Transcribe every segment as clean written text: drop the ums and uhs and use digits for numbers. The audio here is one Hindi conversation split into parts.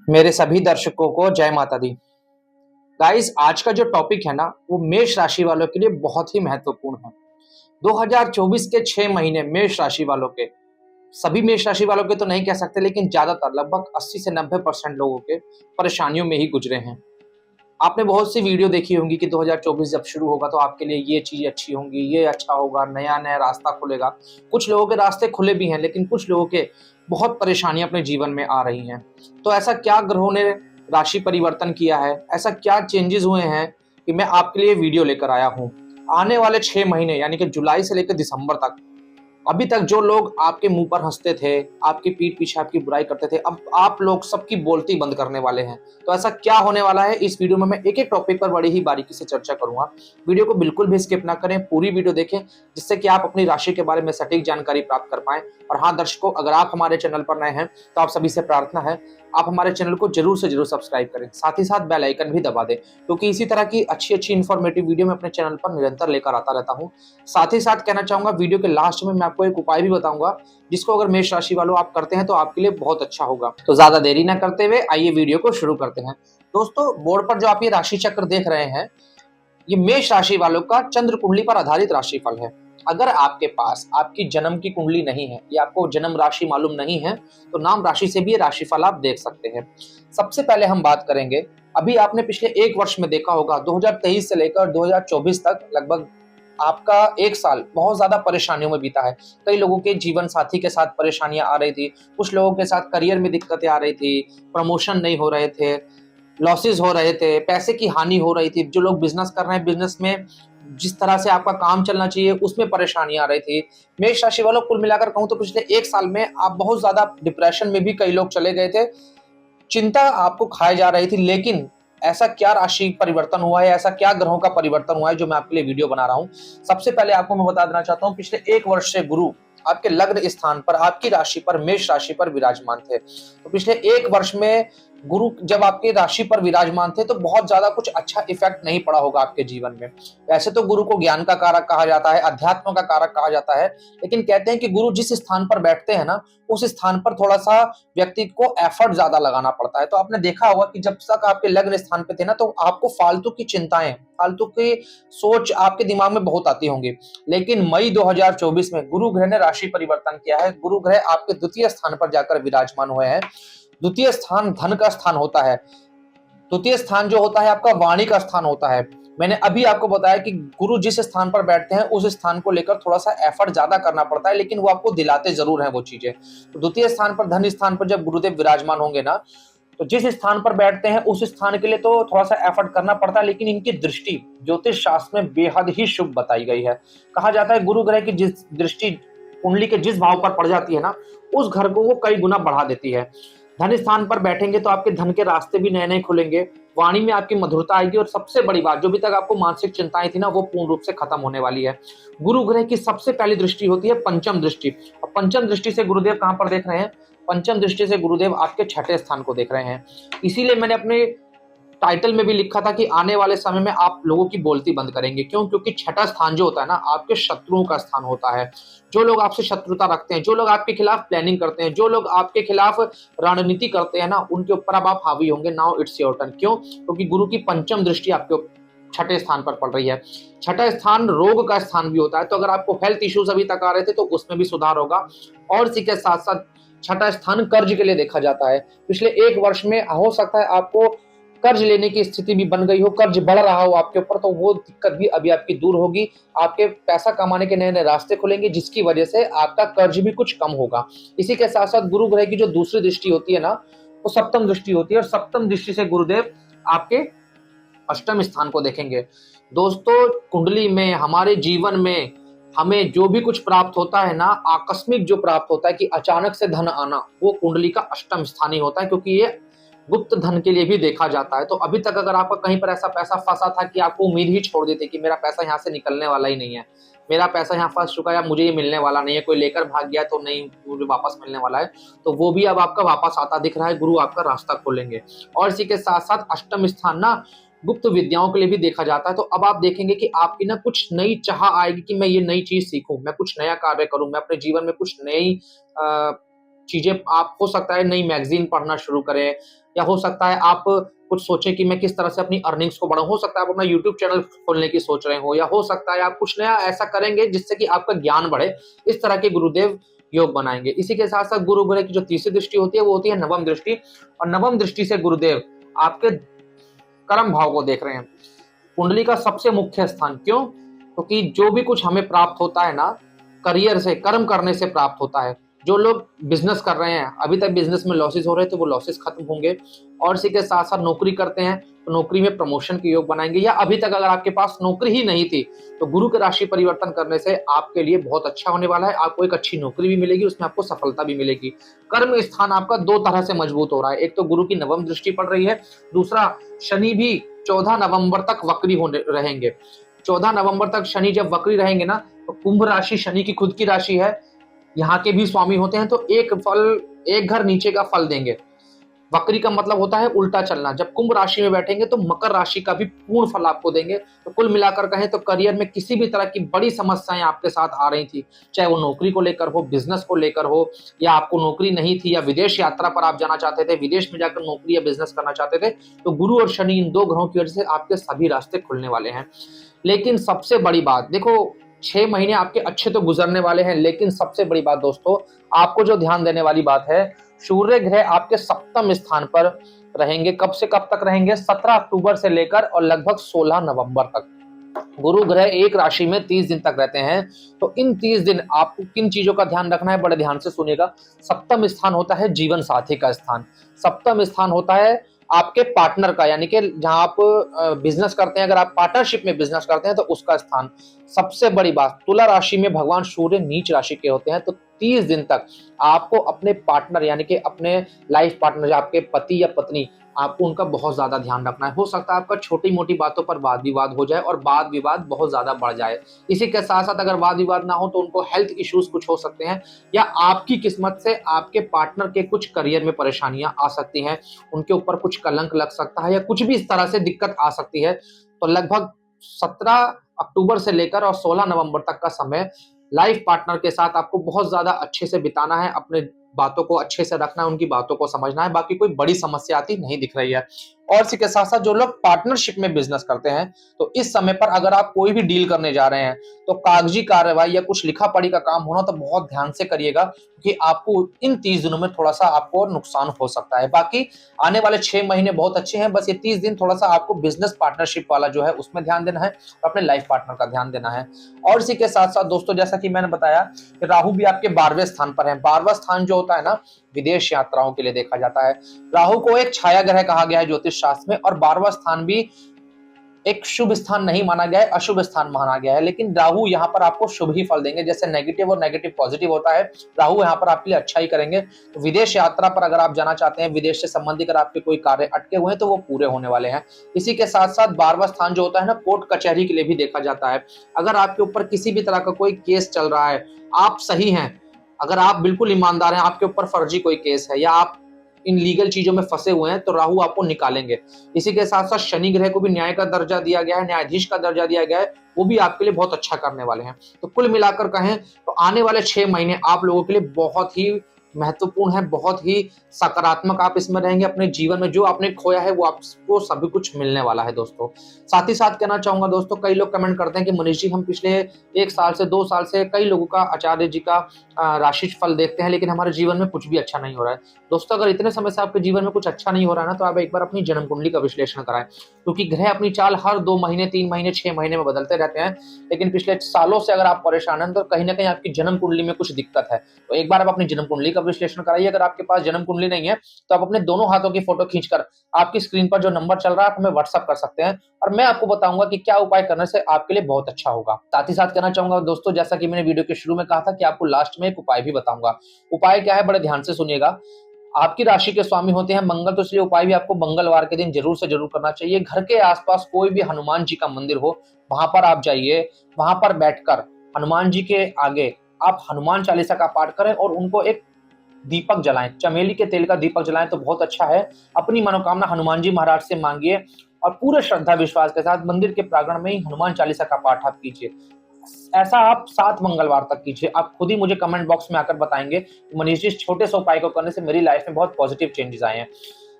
मेरे सभी दर्शकों को जय माता दी। गाइस, आज का जो टॉपिक है ना, वो मेष राशि वालों के लिए बहुत ही महत्वपूर्ण है। 2024 के 6 महीने मेष राशि वालों के, सभी मेष राशि वालों के तो नहीं कह सकते, लेकिन ज्यादातर लगभग 80 से 90% लोगों के परेशानियों में ही गुजरे हैं। आपने बहुत सी वीडियो देखी होंगी कि 2024 जब शुरू होगा तो आपके लिए ये चीज अच्छी होंगी, ये अच्छा होगा, नया नया रास्ता खुलेगा। कुछ लोगों के रास्ते खुले भी हैं, लेकिन कुछ लोगों के बहुत परेशानियां अपने जीवन में आ रही हैं। तो ऐसा क्या ग्रहों ने राशि परिवर्तन किया है, ऐसा क्या चेंजेस हुए हैं कि मैं आपके लिए वीडियो लेकर आया हूँ। आने वाले 6 महीने यानी कि जुलाई से लेकर दिसंबर तक, अभी तक जो लोग आपके मुंह पर हंसते थे, आपकी पीठ पीछे आपकी बुराई करते थे, अब आप लोग सबकी बोलती बंद करने वाले हैं। तो ऐसा क्या होने वाला है, इस वीडियो में मैं एक एक टॉपिक पर बड़ी ही बारीकी से चर्चा करूंगा। वीडियो को बिल्कुल भी स्किप ना करें, पूरी वीडियो देखें, जिससे कि आप अपनी राशि के बारे में सटीक जानकारी प्राप्त कर पाएं। और हाँ दर्शकों, अगर आप हमारे चैनल पर नए हैं तो आप सभी से प्रार्थना है, आप हमारे चैनल को जरूर से जरूर सब्सक्राइब करें, साथ ही साथ बेल आइकन भी दबा दें, क्योंकि इसी तरह की अच्छी अच्छी इन्फॉर्मेटिव वीडियो मैं अपने चैनल पर निरंतर लेकर आता रहता हूँ। साथ ही साथ कहना चाहूंगा, वीडियो के लास्ट में मैं आपको एक उपाय भी बताऊंगा, जिसको अगर मेष राशि वालों आप करते हैं तो आपके लिए बहुत अच्छा होगा। तो ज्यादा देरी ना करते हुए आइए वीडियो को शुरू करते हैं। दोस्तों, बोर्ड पर जो आप ये राशि चक्र देख रहे हैं, ये मेष राशि वालों का चंद्र कुंडली पर आधारित राशिफल है। अगर आपके पास आपकी जन्म की कुंडली नहीं है या आपको जन्म राशि मालूम नहीं है, तो नाम राशि से भी ये राशिफल आप देख सकते हैं। सबसे पहले हम बात करेंगे, अभी आपने पिछले एक वर्ष में देखा होगा, 2023 से लेकर 2024 तक लगभग आपका एक साल बहुत ज्यादा परेशानियों में बीता है। कई लोगों के जीवन साथी के साथ परेशानियां आ रही थी, कुछ लोगों के साथ करियर में दिक्कतें आ रही थी, प्रमोशन नहीं हो रहे थे, लॉसेस हो रहे थे, पैसे की हानि हो रही थी। जो लोग बिजनेस कर रहे हैं, बिजनेस में जिस तरह से आपका काम चलना चाहिए उसमें परेशानी आ रही थी। मेष राशि वालों, कुल मिलाकर कहूं तो पिछले एक साल में आप बहुत ज्यादा डिप्रेशन में भी कई लोग चले गए थे, चिंता आपको खाए जा रही थी। लेकिन ऐसा क्या राशि परिवर्तन हुआ है, ऐसा क्या ग्रहों का परिवर्तन हुआ है जो मैं आपके लिए वीडियो बना रहा हूं। सबसे पहले आपको मैं बता देना चाहता हूं, पिछले एक वर्ष से गुरु आपके लग्न स्थान पर, आपकी राशि पर, मेष राशि पर विराजमान थे। तो पिछले एक वर्ष में गुरु जब आपके राशि पर विराजमान थे तो बहुत ज्यादा कुछ अच्छा इफेक्ट नहीं पड़ा होगा आपके जीवन में। वैसे तो गुरु को ज्ञान का कारक कहा जाता है, अध्यात्म का कारक कहा जाता है, लेकिन कहते हैं कि गुरु जिस स्थान पर बैठते हैं ना, उस स्थान पर थोड़ा सा व्यक्ति को एफर्ट ज्यादा लगाना पड़ता है। तो आपने देखा होगा कि जब तक आपके लग्न स्थान पे थे ना, तो आपको फालतू की चिंताएं, फालतू की सोच आपके दिमाग में बहुत आती होंगी। लेकिन मई 2024 में गुरु ग्रह ने राशि परिवर्तन किया है। गुरु ग्रह आपके द्वितीय स्थान पर जाकर विराजमान हुए हैं। द्वितीय स्थान धन का स्थान होता है। द्वितीय स्थान जो होता है आपका वाणी का स्थान होता है। मैंने अभी आपको बताया कि गुरु जिस स्थान पर बैठते हैं उस स्थान को लेकर थोड़ा सा एफर्ट ज्यादा करना पड़ता है, लेकिन वो आपको दिलाते जरूर हैं वो चीजें। तो द्वितीय स्थान पर, धन स्थान पर जब गुरुदेव विराजमान होंगे ना, तो जिस स्थान पर बैठते हैं उस स्थान के लिए तो थोड़ा सा एफर्ट करना पड़ता है, लेकिन इनकी दृष्टि ज्योतिष शास्त्र में बेहद ही शुभ बताई गई है। कहा जाता है गुरु ग्रह की जिस दृष्टि कुंडली के जिस भाव पर पड़ जाती है ना, उस घर को वो कई गुना बढ़ा देती है। धन स्थान पर बैठेंगे तो आपके धन के रास्ते भी नए नए खुलेंगे, वाणी में आपकी मधुरता आएगी, और सबसे बड़ी बात, जो भी तक आपको मानसिक चिंताएं थी ना, वो पूर्ण रूप से खत्म होने वाली है। गुरु ग्रह की सबसे पहली दृष्टि होती है पंचम दृष्टि। और पंचम दृष्टि से गुरुदेव कहां पर देख रहे हैं? पंचम दृष्टि से गुरुदेव आपके छठे स्थान को देख रहे हैं। इसीलिए मैंने अपने टाइटल में भी लिखा था कि आने वाले समय में आप लोगों की बोलती बंद करेंगे। क्यों? क्योंकि छठा स्थान जो होता है ना, आपके शत्रुओं का स्थान होता है। जो लोग आपसे शत्रुता रखते हैं, जो लोग आपके खिलाफ प्लानिंग करते हैं, जो लोग आपके खिलाफ रणनीति करते हैं ना, उनके ऊपर अब आप हावी होंगे। Now it's your turn. क्यों? क्योंकि गुरु की पंचम दृष्टि आपके छठे स्थान पर पड़ रही है। छठा स्थान रोग का स्थान भी होता है, तो अगर आपको हेल्थ इश्यूज अभी तक आ रहे थे तो उसमें भी सुधार होगा। और इसी के साथ साथ छठा स्थान कर्ज के लिए देखा जाता है। पिछले एक वर्ष में हो सकता है आपको कर्ज लेने की स्थिति भी बन गई हो, कर्ज बढ़ रहा हो आपके ऊपर, तो वो दिक्कत भी अभी आपकी दूर होगी। आपके पैसा कमाने के नए नए रास्ते खुलेंगे, जिसकी वजह से आपका कर्ज भी कुछ कम होगा। इसी के साथ साथ गुरु ग्रह की जो दूसरी दृष्टि होती है ना, वो सप्तम दृष्टि होती है, और सप्तम दृष्टि से गुरुदेव आपके अष्टम स्थान को देखेंगे। दोस्तों, कुंडली में, हमारे जीवन में हमें जो भी कुछ प्राप्त होता है ना, आकस्मिक जो प्राप्त होता है कि अचानक से धन आना, वो कुंडली का अष्टम स्थान ही होता है, क्योंकि ये गुप्त धन के लिए भी देखा जाता है। तो अभी तक अगर आपका कहीं पर ऐसा पैसा फंसा था कि आपको उम्मीद ही छोड़ दी थी कि मेरा पैसा यहाँ से निकलने वाला ही नहीं है, मेरा पैसा यहाँ फंस चुका है, मुझे ये मिलने वाला नहीं है, कोई लेकर भाग गया तो नहीं मुझे वापस मिलने वाला है, तो वो भी अब आपका वापस आता दिख रहा है। गुरु आपका रास्ता खोलेंगे। और इसी के साथ साथ अष्टम स्थान ना गुप्त विद्याओं के लिए भी देखा जाता है। तो अब आप देखेंगे कि आपकी ना कुछ नई चाह आएगी कि मैं ये नई चीज सीखूं, मैं कुछ नया कार्य करूं, मैं अपने जीवन में कुछ नई चीजें आप हो सकता है नई मैगजीन पढ़ना शुरू करें, या हो सकता है आप कुछ सोचें कि मैं किस तरह से अपनी अर्निंग्स को बढ़ाऊं, हो सकता है आप अपना यूट्यूब चैनल खोलने की सोच रहे हो, या हो सकता है आप कुछ नया ऐसा करेंगे जिससे कि आपका ज्ञान बढ़े। इस तरह के गुरुदेव योग बनाएंगे। इसी के साथ साथ गुरु ग्रह की जो तीसरी दृष्टि होती है वो होती है नवम दृष्टि, और नवम दृष्टि से गुरुदेव आपके कर्म भाव को देख रहे हैं, कुंडली का सबसे मुख्य स्थान। क्यों? क्योंकि जो भी कुछ हमें प्राप्त होता है ना, करियर से, कर्म करने से प्राप्त होता है। जो लोग बिजनेस कर रहे हैं, अभी तक बिजनेस में लॉसेस हो रहे थे, वो लॉसेस खत्म होंगे। और इसी के साथ साथ नौकरी करते हैं तो नौकरी में प्रमोशन के योग बनाएंगे, या अभी तक अगर आपके पास नौकरी ही नहीं थी तो गुरु के राशि परिवर्तन करने से आपके लिए बहुत अच्छा होने वाला है। आपको एक अच्छी नौकरी भी मिलेगी, उसमें आपको सफलता भी मिलेगी। कर्म स्थान आपका दो तरह से मजबूत हो रहा है। एक तो गुरु की नवम दृष्टि पड़ रही है, दूसरा शनि भी 14 नवंबर तक वक्री होने रहेंगे। 14 नवंबर तक शनि जब वक्री रहेंगे ना, तो कुंभ राशि शनि की खुद की राशि है, यहाँ के भी स्वामी होते हैं, तो एक घर नीचे का फल देंगे। वक्री का मतलब होता है उल्टा चलना। जब कुंभ राशि में बैठेंगे तो मकर राशि का भी पूर्ण फल आपको देंगे। तो कुल मिलाकर कहें तो करियर में किसी भी तरह की बड़ी समस्याएं आपके साथ आ रही थी, चाहे वो नौकरी को लेकर हो, बिजनेस को लेकर हो, या आपको नौकरी नहीं थी, या विदेश यात्रा पर आप जाना चाहते थे, विदेश में जाकर नौकरी या बिजनेस करना चाहते थे, तो गुरु और शनि इन दो ग्रहों की वजह से आपके सभी रास्ते खुलने वाले हैं। लेकिन सबसे बड़ी बात देखो, 6 महीने आपके अच्छे तो गुजरने वाले हैं, लेकिन सबसे बड़ी बात दोस्तों, आपको जो ध्यान देने वाली बात है, सूर्य ग्रह आपके सप्तम स्थान पर रहेंगे। कब से कब तक रहेंगे? 17 अक्टूबर से लेकर और लगभग 16 नवंबर तक। गुरु ग्रह एक राशि में 30 दिन तक रहते हैं। तो इन 30 दिन आपको किन चीजों का ध्यान रखना है, बड़े ध्यान से सुनिएगा। सप्तम स्थान होता है जीवन साथी का स्थान। सप्तम स्थान होता है आपके पार्टनर का, यानी कि जहां आप बिजनेस करते हैं, अगर आप पार्टनरशिप में बिजनेस करते हैं तो उसका स्थान। सबसे बड़ी बात, तुला राशि में भगवान सूर्य नीच राशि के होते हैं, तो 30 दिन तक आपको अपने पार्टनर, यानी कि अपने लाइफ पार्टनर, आपके पति या पत्नी, आपको उनका बहुत ज्यादा ध्यान रखना है। हो सकता है आपका छोटी मोटी बातों पर वाद विवाद हो जाए और वाद विवाद बहुत ज्यादा बढ़ जाए। इसी के साथ साथ अगर वाद विवाद ना हो तो उनको हेल्थ इश्यूज कुछ हो सकते हैं, या आपकी किस्मत से आपके पार्टनर के कुछ करियर में परेशानियां आ सकती हैं, उनके ऊपर कुछ कलंक लग सकता है, या कुछ भी इस तरह से दिक्कत आ सकती है। तो लगभग 17 अक्टूबर से लेकर और 16 नवंबर तक का समय लाइफ पार्टनर के साथ आपको बहुत ज्यादा अच्छे से बिताना है, अपने बातों को अच्छे से रखना है, उनकी बातों को समझना है। बाकी कोई बड़ी समस्या आती नहीं दिख रही है। और इसी के साथ साथ जो लोग पार्टनरशिप में बिजनेस करते हैं, तो इस समय पर अगर आप कोई भी डील करने जा रहे हैं तो कागजी कार्रवाई या कुछ लिखा पढ़ी का काम होना तो बहुत ध्यान से करिएगा, क्योंकि आपको इन 30 दिनों में थोड़ा सा आपको नुकसान हो सकता है। बाकी आने वाले 6 महीने बहुत अच्छे हैं, बस ये 30 दिन थोड़ा सा आपको बिजनेस पार्टनरशिप वाला जो है उसमें ध्यान देना है, और अपने लाइफ पार्टनर का ध्यान देना है। और इसी के साथ साथ दोस्तों, जैसा कि मैंने बताया कि राहु भी आपके 12वें स्थान पर है। 12वां स्थान जो होता है ना, विदेश यात्राओं के लिए देखा जाता है। राहु को एक छाया ग्रह कहा गया है ज्योतिष शास्त्र में, और 12वां स्थान भी एक शुभ स्थान नहीं माना गया है, अशुभ स्थान माना गया है। लेकिन राहु यहाँ पर आपको शुभ ही फल देंगे। जैसे नेगेटिव और नेगेटिव पॉजिटिव होता है, राहु यहाँ पर आपके लिए अच्छा ही करेंगे। तो विदेश यात्रा पर अगर आप जाना चाहते हैं, विदेश से संबंधित अगर आपके कोई कार्य अटके हुए हैं तो वो पूरे होने वाले हैं। इसी के साथ साथ 12वां स्थान जो होता है ना, कोर्ट कचहरी के लिए भी देखा जाता है। अगर आपके ऊपर किसी भी तरह का कोई केस चल रहा है, आप सही हैं, अगर आप बिल्कुल ईमानदार हैं, आपके ऊपर फर्जी कोई केस है, या आप इन लीगल चीजों में फंसे हुए हैं, तो राहु आपको निकालेंगे। इसी के साथ साथ शनि ग्रह को भी न्याय का दर्जा दिया गया है, न्यायाधीश का दर्जा दिया गया है, वो भी आपके लिए बहुत अच्छा करने वाले हैं। तो कुल मिलाकर कहें तो आने वाले 6 महीने आप लोगों के लिए बहुत ही महत्वपूर्ण है, बहुत ही सकारात्मक आप इसमें रहेंगे। अपने जीवन में जो आपने खोया है वो आपको सभी कुछ मिलने वाला है दोस्तों। साथ ही साथ कहना चाहूंगा दोस्तों, कई लोग कमेंट करते हैं कि मनीष जी, हम पिछले 1 साल से 2 साल से कई लोगों का, आचार्य जी का राशि फल देखते हैं, लेकिन हमारे जीवन में कुछ भी अच्छा नहीं हो रहा है। दोस्तों, अगर इतने समय से आपके जीवन में कुछ अच्छा नहीं हो रहा है ना, तो आप एक बार अपनी जन्म कुंडली का विश्लेषण कराएं, क्योंकि ग्रह अपनी चाल हर 2 महीने, 3 महीने, 6 महीने में बदलते रहते हैं। लेकिन पिछले सालों से अगर आप परेशान हैं तो कहीं ना कहीं आपकी जन्म कुंडली में कुछ दिक्कत है। तो एक बार आप अपनी जन्म कुंडली का विश्लेषण कराइए। अगर आपके पास जन्म कुंडली नहीं है तो आप अपने दोनों हाथों की फोटो खींचकर आपकी स्क्रीन पर जो नंबर चल रहा है आप हमें व्हाट्सएप कर सकते हैं, और मैं आपको बताऊंगा कि क्या उपाय करने से आपके लिए बहुत अच्छा होगा। साथ ही साथ कहना चाहूंगा दोस्तों, जैसा कि मैंने वीडियो के शुरू में कहा था कि आपको लास्ट में एक उपाय भी बताऊंगा। उपाय क्या है, बड़े ध्यान से सुनिएगा। आपकी राशि के स्वामी होते हैं मंगल, तो इसलिए उपाय भी आपको मंगलवार के दिन जरूर से जरूर करना चाहिए। घर के आसपास कोई भी हनुमान जी का मंदिर हो, वहां पर आप जाइए, वहां पर बैठकर हनुमान जी के आगे आप हनुमान चालीसा का पाठ करें और उनको एक दीपक जलाएं, चमेली के तेल का दीपक जलाएं तो बहुत अच्छा है। अपनी मनोकामना हनुमान जी महाराज से मांगिए और पूरे श्रद्धा विश्वास के साथ मंदिर के प्रांगण में ही हनुमान चालीसा का पाठ आप कीजिए। ऐसा आप 7 मंगलवार तक कीजिए। आप खुद ही मुझे कमेंट बॉक्स में आकर बताएंगे कि मनीष जी, इस छोटे से उपाय को करने से मेरी लाइफ में बहुत पॉजिटिव चेंजेस आए हैं।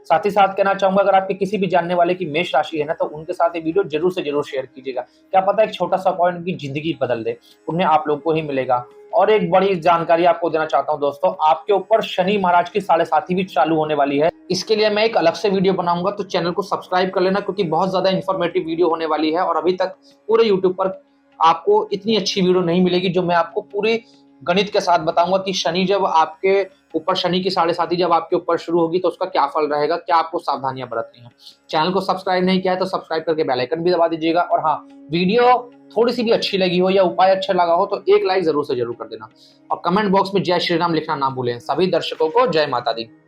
साथ ही साथ कहना चाहूंगा, अगर आपके किसी भी जानने वाले की मेष राशि है ना, तो उनके साथ ये वीडियो जरूर से जरूर शेयर कीजिएगा। क्या पता एक छोटा सा पॉइंट उनकी जिंदगी बदल दे, उन्हें आप लोग को ही मिलेगा। और एक बड़ी जानकारी आपको देना चाहता हूं दोस्तों, आपके ऊपर शनि महाराज की 7.5 भी चालू होने वाली है। इसके लिए मैं एक अलग से वीडियो बनाऊंगा, तो चैनल को सब्सक्राइब कर लेना, क्योंकि बहुत ज्यादा इंफॉर्मेटिव वीडियो होने वाली है। और अभी तक पूरे यूट्यूब पर आपको इतनी अच्छी वीडियो नहीं मिलेगी, जो मैं आपको पूरी गणित के साथ बताऊंगा कि शनि जब आपके ऊपर, शनि की 7.5 जब आपके ऊपर शुरू होगी तो उसका क्या फल रहेगा, क्या आपको सावधानियां बरतनी है। चैनल को सब्सक्राइब नहीं किया है तो सब्सक्राइब करके बेल आइकन भी दबा दीजिएगा। और हाँ, वीडियो थोड़ी सी भी अच्छी लगी हो या उपाय अच्छा लगा हो तो एक लाइक जरूर से जरूर कर देना। और कमेंट बॉक्स में जय श्री राम लिखना ना भूलें। सभी दर्शकों को जय माता दी।